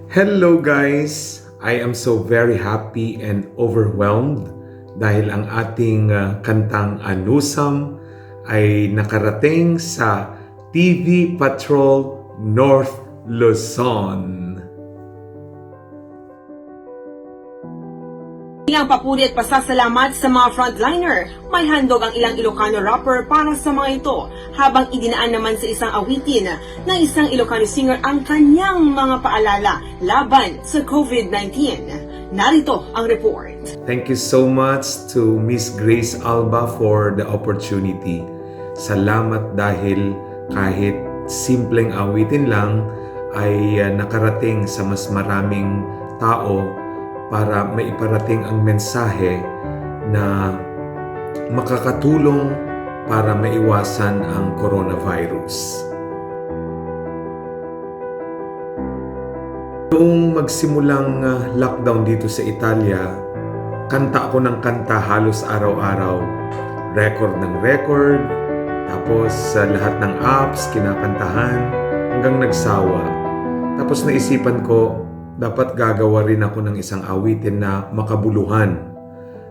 Hello guys! I am so very happy and overwhelmed dahil ang ating kantang Anusam ay nakarating sa TV Patrol North Luzon. Ilang papuri at pasasalamat sa mga frontliner. May handog ang ilang Ilocano rapper para sa mga ito, habang idinaan naman sa isang awitin na isang Ilocano singer ang kanyang mga paalala laban sa COVID-19. Narito ang report. Thank you so much to Miss Grace Alba for the opportunity. Salamat dahil kahit simpleng awitin lang ay nakarating sa mas maraming tao para maiparating ang mensahe na makakatulong para maiwasan ang coronavirus. Noong magsimulang lockdown dito sa Italia, kanta ako ng kanta halos araw-araw. Record ng record, tapos lahat ng apps kinakantahan hanggang nagsawa. Tapos naisipan ko, dapat gagawa rin ako ng isang awitin na makabuluhan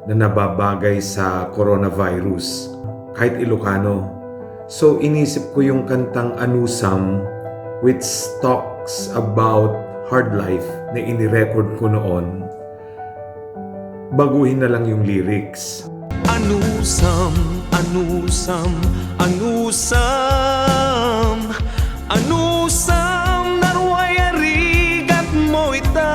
na nababagay sa coronavirus, kahit Ilocano. So inisip ko yung kantang Anusam, which talks about hard life na inirecord ko noon. Baguhin na lang yung lyrics. Anusam, anusam, anusam, anusam, narway arigat mo ita.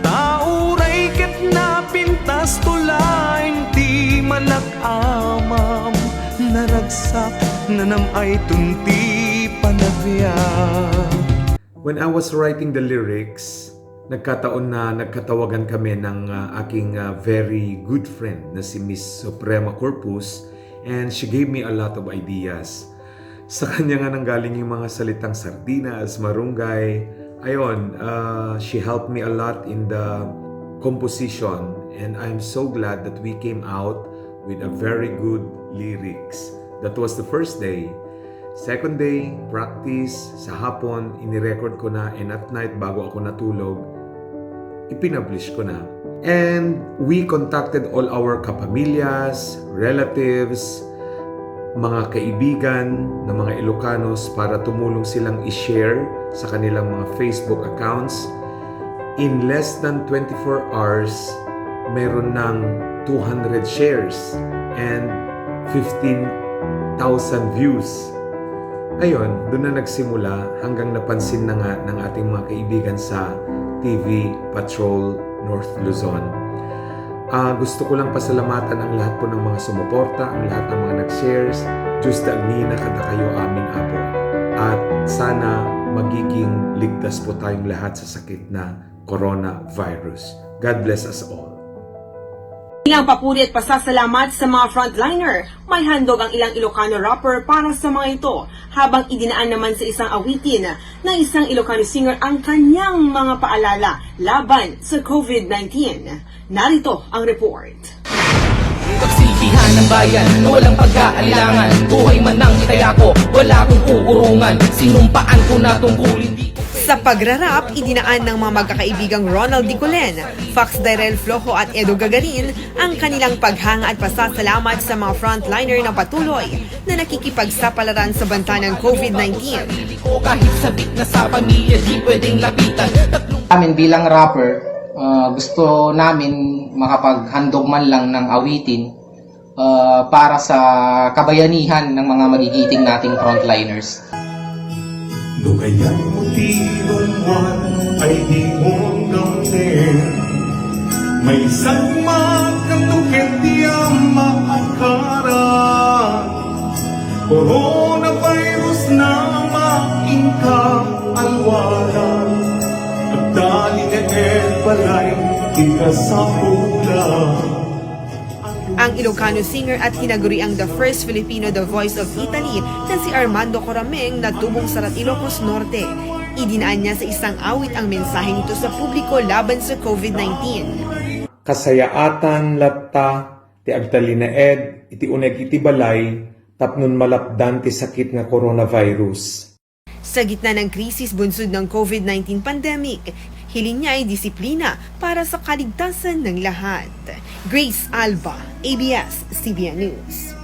Tauray ket na pintas tulain ti malak-amam, naragsak nanam ay tunti panagbiyak. When I was writing the lyrics, nagkataon na nagkatawagan kami ng aking very good friend na si Miss Suprema Corpus, and she gave me a lot of ideas. Sa kanya nga nanggaling yung mga salitang sardinas, marunggay. Ayon, she helped me a lot in the composition, and I'm so glad that we came out with a very good lyrics. That was the first day. Second day, practice. Sa hapon, inirecord ko na, and at night, bago ako natulog, ipinablish ko na. And we contacted all our kapamilyas, relatives, mga kaibigan na mga Ilocanos para tumulong silang i-share sa kanilang mga Facebook accounts. In less than 24 hours, meron ng 200 shares and 15,000 views. Ayun, doon na nagsimula hanggang napansin na nga ng ating mga kaibigan sa TV Patrol North Luzon. Gusto ko lang pasalamatan ang lahat po ng mga sumuporta, ang lahat ng mga nag-shares. Diyos Dagnina kada kayo aming apo. At sana magiging ligtas po tayong lahat sa sakit na coronavirus. God bless us all. Ilang papuri at pasasalamat sa mga frontliner. May handog ang ilang Ilocano rapper para sa mga ito, habang idinaan naman sa isang awitin na isang Ilocano singer ang kanyang mga paalala laban sa COVID-19. Narito ang report. Pagsilbihan ng bayan na walang pag-aalilangan, buhay man ang itayako, wala akong uurungan, sinumpaan ko na tungkulin di. Sa pagrarap, idinaan ng mga magkakaibigang Ronald Dicolen, Fox Dairel Flojo at Edo Gagarin ang kanilang paghanga at pasasalamat sa mga frontliner na patuloy na nakikipagsapalaran sa banta ng COVID-19. Kahit sabik na sa pamilya, di pwedeng lapitan. Amin bilang rapper, gusto namin makapaghandog man lang ng awitin para sa kabayanihan ng mga magigiting nating frontliners. No kaya't motibo man ay di mo gawin. May sagmat kang tukit di ang maakaran. Coronavirus na maingka alwaran. At dali na balay ika sa pulang. Ang Ilocano singer at tinaguriang the first Filipino The Voice of Italy na si Armando Corameng na tubong sa Ilocos Norte. Idinaan niya sa isang awit ang mensahe nito sa publiko laban sa COVID-19. Kasayaatan latta, ti agtalinaed, iti uneg iti balay, tapnon malapdan ti sakit nga coronavirus. Sa gitna ng krisis bunsod ng COVID-19 pandemic, hiling niya ay disiplina para sa kaligtasan ng lahat. Grace Alba, ABS-CBN News.